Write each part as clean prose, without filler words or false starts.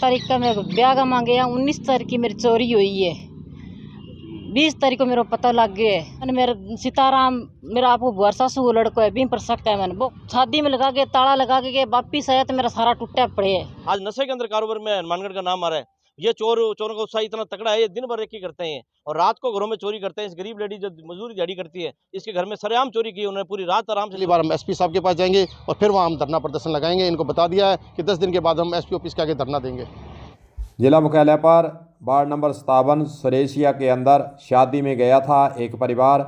तारीख का मैं ब्याह का मांगे या 19 तारीख की मेरी चोरी हुई है। 20 तारीख को मेरा पता लग गया है। मेरा सीताराम मेरा आपको बुआ सासू वो लड़को है भी पर शक है। मैंने वो शादी में लगा के ताला लगा के वापिस आया तो मेरा सारा टूटा पड़े है। आज नशे के अंदर कारोबार में हनुमानगढ़ का नाम आ रहा है। ये चोरों का उत्साह इतना तगड़ा है, ये दिन भर रेकी करते हैं और रात को घरों में चोरी करते हैं। इस गरीब लेडी जो मजदूरी दिहाड़ी करती है, इसके घर में सरेआम चोरी की उन्होंने, पूरी रात आराम से। अगली बार हम एसपी साहब के पास जाएंगे और फिर वहाँ हम धरना प्रदर्शन लगाएंगे। इनको बता दिया है कि 10 दिन के बाद हम एसपी ऑफिस के आगे धरना देंगे। जिला मुख्यालय पर वार्ड नंबर 57 सुरेशिया के अंदर शादी में गया था एक परिवार।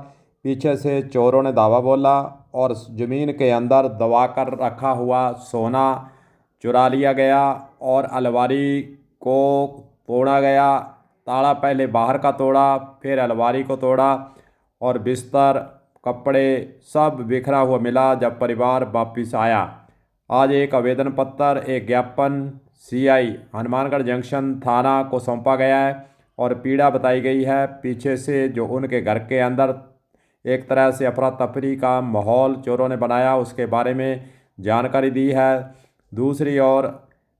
पीछे से चोरों ने धावा बोला और ज़मीन के अंदर दबा कर रखा हुआ सोना चुरा लिया गया और अलमारी को तोड़ा गया। ताला पहले बाहर का तोड़ा, फिर अलमारी को तोड़ा और बिस्तर कपड़े सब बिखरा हुआ मिला। जब परिवार वापिस आया, आज एक आवेदन पत्र, एक ज्ञापन सीआई हनुमानगढ़ जंक्शन थाना को सौंपा गया है और पीड़ा बताई गई है। पीछे से जो उनके घर के अंदर एक तरह से अफरा तफरी का माहौल चोरों ने बनाया, उसके बारे में जानकारी दी है। दूसरी ओर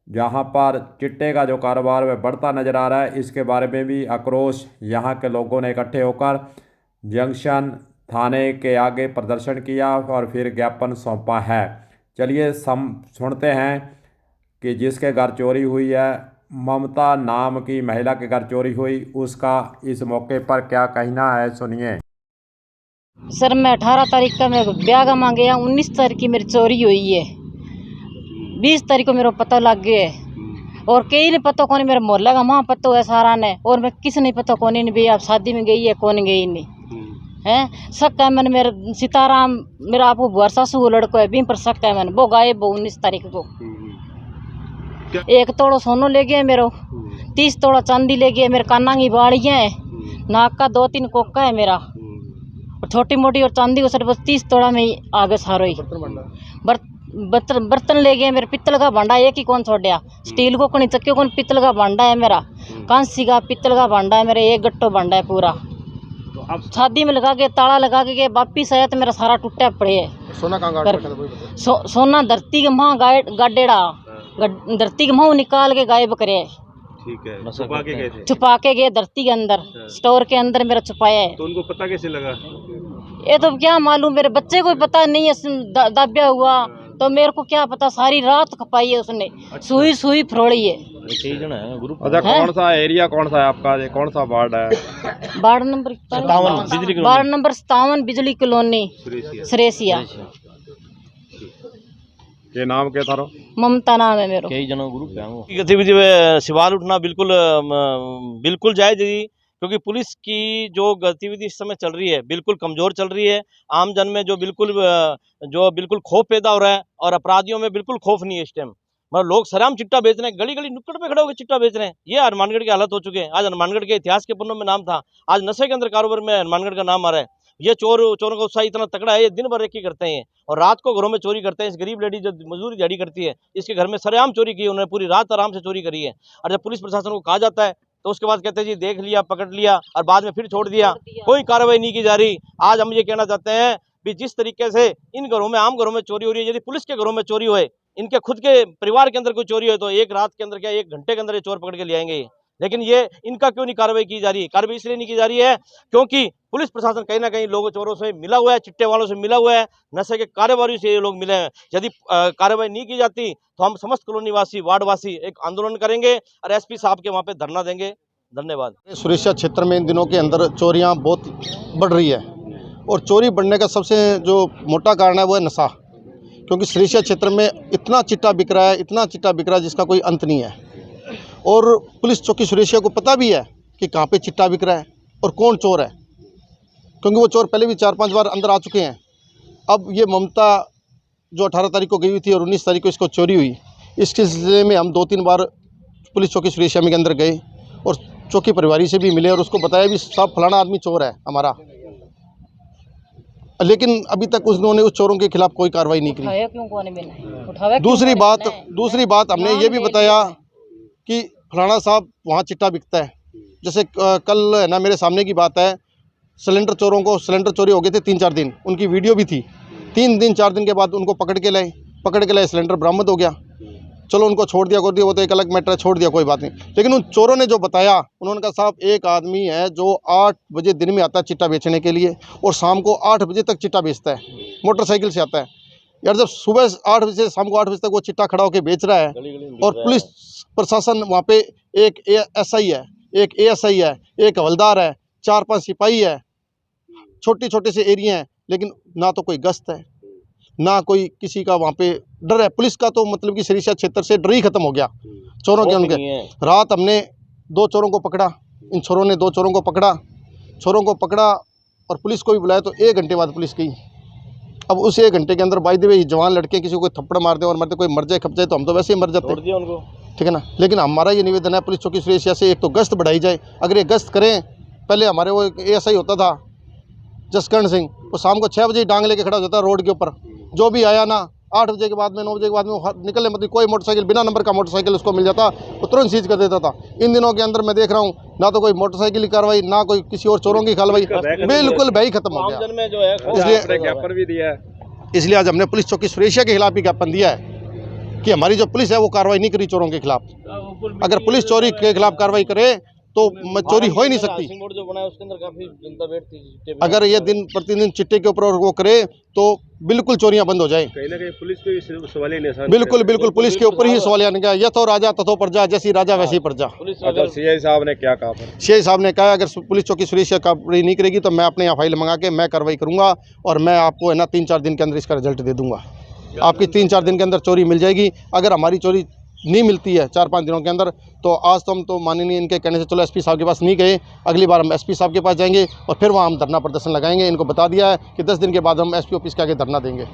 जहां पर चिट्टे का जो कारोबार वह बढ़ता नज़र आ रहा है, इसके बारे में भी आक्रोश यहां के लोगों ने इकट्ठे होकर जंक्शन थाने के आगे प्रदर्शन किया और फिर ज्ञापन सौंपा है। चलिए सुनते हैं कि जिसके घर चोरी हुई है, ममता नाम की महिला के घर चोरी हुई, उसका इस मौके पर क्या कहना है, सुनिए। सर मैं 18 तारीख का मैं ब्याह का मांगे या 19 तारीख की मेरी चोरी हुई है। 20 तारीख को मेरा पता लग गया है और कई ने पता कौन, मेरा मोहल्ला का माँ पता है सारा ने, और मैं किसी नहीं पता कौन नहीं भी आप शादी में गई है कौन गई नहीं है। शक है मैंने मेरा सीताराम मेरा आपको बुआ सासू वो लड़को है भी पर शक है। मैंने वो गायब 19 तारीख को। एक तोड़ा सोनो ले गया मेरा, 30 तोड़ा चांदी ले गया। मेरे काना की बाड़ियाँ है, नाक का 2-3 कोका है मेरा, और छोटी मोटी और चांदी को सर बस 30 तोड़ा में ही आगे सारो ही। बर्तन ले गए मेरे, पित्तल का भांडा एक ही कौन छोड़ा, स्टील को कौन चक्के कौन, पित्तल का भांडा है मेरा, कांसी का पित्तल का भांडा है मेरा, एक गट्टो भांडा है पूरा। शादी में लगा के ताला लगा के वापिस आया तो मेरा सारा टूटा पड़े है। सोना कहाँ सोना धरती के माँ गाडेड़ा, धरती के माँ निकाल के गायब करे। ठीक है, छुपा के गए धरती के अंदर, स्टोर के अंदर मेरा छुपाया है। तो उनको पता कैसे लगा? ये तो क्या मालूम, मेरे बच्चे को पता नहीं है, दाब्या हुआ तो मेरे को क्या पता। सारी रात खपाई है उसने। अच्छा। सुई फरोड़ी है। अच्छा, कौन सा एरिया कौन सा है आपका, कौन सा वार्ड है? वार्ड नंबर 57 बिजली कॉलोनी सुरेशिया। ये नाम क्या था? ममता नाम है मेरा। कई जनों ग्रुप है। गतिविधि में सवाल उठना बिल्कुल जायज ही, क्योंकि पुलिस की जो गतिविधि इस समय चल रही है बिल्कुल कमज़ोर चल रही है। आम जन में जो बिल्कुल खौफ पैदा हो रहा है और अपराधियों में बिल्कुल खौफ नहीं है इस टाइम। मतलब लोग सरेआम चिट्टा बेच रहे हैं, गली गली नुक्कड़ पे खड़े होकर चिट्टा बेच रहे हैं। ये हनुमानगढ़ की हालत हो चुके हैं। आज हनुमानगढ़ के इतिहास के पन्नों में नाम था, आज नशे के अंदर कारोबार में हनुमानगढ़ का नाम आ रहा है। ये चोरों का उत्साह इतना तगड़ा है, ये दिन भर रेकी करते हैं और रात को घरों में चोरी करते हैं। इस गरीब लेडी जो मजदूरी दिहाड़ी करती है, इसके घर में सरेआम चोरी की उन्होंने, पूरी रात आराम से चोरी करी है। और जब पुलिस प्रशासन को कहा जाता है तो उसके बाद कहते हैं जी देख लिया, पकड़ लिया, और बाद में फिर छोड़ दिया, कोई कार्रवाई नहीं की जा रही। आज हम ये कहना चाहते हैं कि जिस तरीके से इन घरों में, आम घरों में चोरी हो रही है, यदि पुलिस के घरों में चोरी होए, इनके खुद के परिवार के अंदर कोई चोरी हो, तो एक रात के अंदर क्या 1 घंटे के अंदर ये चोर पकड़ के ले आएंगे। लेकिन ये इनका क्यों नहीं कार्रवाई की जा रही है? कार्रवाई इसलिए नहीं की जा रही है क्योंकि पुलिस प्रशासन कहीं ना कहीं लोगों चोरों से मिला हुआ है, चिट्टे वालों से मिला हुआ है, नशे के कारोबारियों से ये लोग मिले हैं। यदि कार्रवाई नहीं की जाती तो हम समस्त कॉलोनी वासी, वार्ड वासी एक आंदोलन करेंगे और एसपी साहब के वहाँ पे धरना देंगे। धन्यवाद। सुरेशिया क्षेत्र में इन दिनों के अंदर चोरियां बहुत बढ़ रही है और चोरी बढ़ने का सबसे जो मोटा कारण है वो है नशा। क्योंकि सुरेशिया क्षेत्र में इतना चिट्टा बिक रहा है, जिसका कोई अंत नहीं है। और पुलिस चौकी सुरेशिया को पता भी है कि कहाँ पे चिट्टा बिक रहा है और कौन चोर है, क्योंकि वो चोर पहले भी 4-5 बार अंदर आ चुके हैं। अब ये ममता जो 18 तारीख को गई हुई थी और 19 तारीख को इसको चोरी हुई, इस सिलसिले में हम 2-3 बार पुलिस चौकी सुरेशिया में के अंदर गए और चौकी परिवारी से भी मिले और उसको बताया भी साहब फलाना आदमी चोर है हमारा, लेकिन अभी तक उन्होंने उस चोरों के खिलाफ कोई कार्रवाई नहीं की। दूसरी बात हमने ये भी बताया कि फलाना साहब वहाँ चिट्टा बिकता है। जैसे कल है ना, मेरे सामने की बात है, सिलेंडर चोरी हो गए थे 3-4 दिन, उनकी वीडियो भी थी। 3 दिन 4 दिन के बाद उनको पकड़ के लाए, सिलेंडर बरामद हो गया। चलो उनको छोड़ दिया वो तो एक अलग मैटर है, छोड़ दिया कोई बात नहीं। लेकिन उन चोरों ने जो बताया, उन्होंने कहा साहब एक आदमी है जो 8 बजे दिन में आता है चिट्टा बेचने के लिए और शाम को 8 बजे तक चिट्टा बेचता है, मोटरसाइकिल से आता है। यार जब सुबह 8 बजे से शाम को 8 बजे तक वो चिट्टा खड़ा होकर बेच रहा है और पुलिस प्रशासन वहाँ पे एक SI है, एक ASI है, एक हवलदार है, 4-5 सिपाही है, छोटे छोटे से एरिया हैं, लेकिन ना तो कोई गश्त है ना कोई किसी का वहाँ पे डर है। पुलिस का तो मतलब कि सिरसिया क्षेत्र से डर ही खत्म हो गया चोरों के। उनके रात हमने 2 चोरों को पकड़ा, इन चोरों ने 2 चोरों को पकड़ा और पुलिस को भी बुलाया तो 1 घंटे बाद पुलिस गई। अब उस 1 घंटे के अंदर बाय द वे जवान लड़के किसी को थप्पड़ मार दे और मरते कोई मर जाए खप जाए तो हम तो वैसे ही मर जाते हैं उनको, ठीक है ना। लेकिन हमारा ये निवेदन है पुलिस चौकी सुरेशिया से, एक तो गश्त बढ़ाई जाए। अगर ये गश्त करें, पहले हमारे वो ASI होता था जसकरण सिंह, वो शाम को 6 बजे डांग लेके खड़ा हो जाता रोड के ऊपर, जो भी आया ना 8 बजे के बाद में 9 बजे के बाद में वो निकलने मतलब कोई मोटरसाइकिल बिना नंबर का मोटरसाइकिल उसको मिल जाता वो तुरंत सीज कर देता था। इन दिनों के अंदर मैं देख रहा हूँ ना तो कोई मोटरसाइकिल की कार्रवाई ना कोई किसी और चोरों की कार्रवाई, बिल्कुल भाई खत्म हो गया। आमजन में जो है इसलिए ज्ञापन भी दिया है, इसलिए आज हमने पुलिस चौकी सुरेशिया के खिलाफ भी ज्ञापन दिया है कि हमारी जो पुलिस है वो कार्रवाई नहीं करी चोरों के खिलाफ। अगर पुलिस चोरी के खिलाफ कार्रवाई करे तो चोरी हो ही नहीं सकती। जो बना है उसके अंदर काफी जनता बैठती है। अगर ये दिन प्रतिदिन चिट्टे के ऊपर वो करे तो बिल्कुल चोरियां बंद हो जाए। कहीं ना कहीं पुलिस पे भी सवालिया निशान। बिल्कुल पुलिस के ऊपर ही सवालिया निकाला, यह तो राजा तथो प्रजा, जैसी राजा वैसी प्रजा। अगर CI साहब ने क्या कहा? CI साहब ने कहा अगर पुलिस चौकी सुरेशिया कार्रवाई नहीं करेगी तो मैं अपने यहाँ फाइल मंगा के मैं कार्रवाई करूंगा और मैं आपको है ना 3-4 दिन के अंदर इसका रिजल्ट दे दूंगा। आपकी 3-4 दिन के अंदर चोरी मिल जाएगी। अगर हमारी चोरी नहीं मिलती है 4-5 दिनों के अंदर तो आज तो हम तो माननीय इनके कहने से चलो SP साहब के पास नहीं गए, अगली बार हम SP साहब के पास जाएंगे और फिर वहाँ हम धरना प्रदर्शन लगाएंगे। इनको बता दिया है कि 10 दिन के बाद हम SP ऑफिस के आगे धरना देंगे।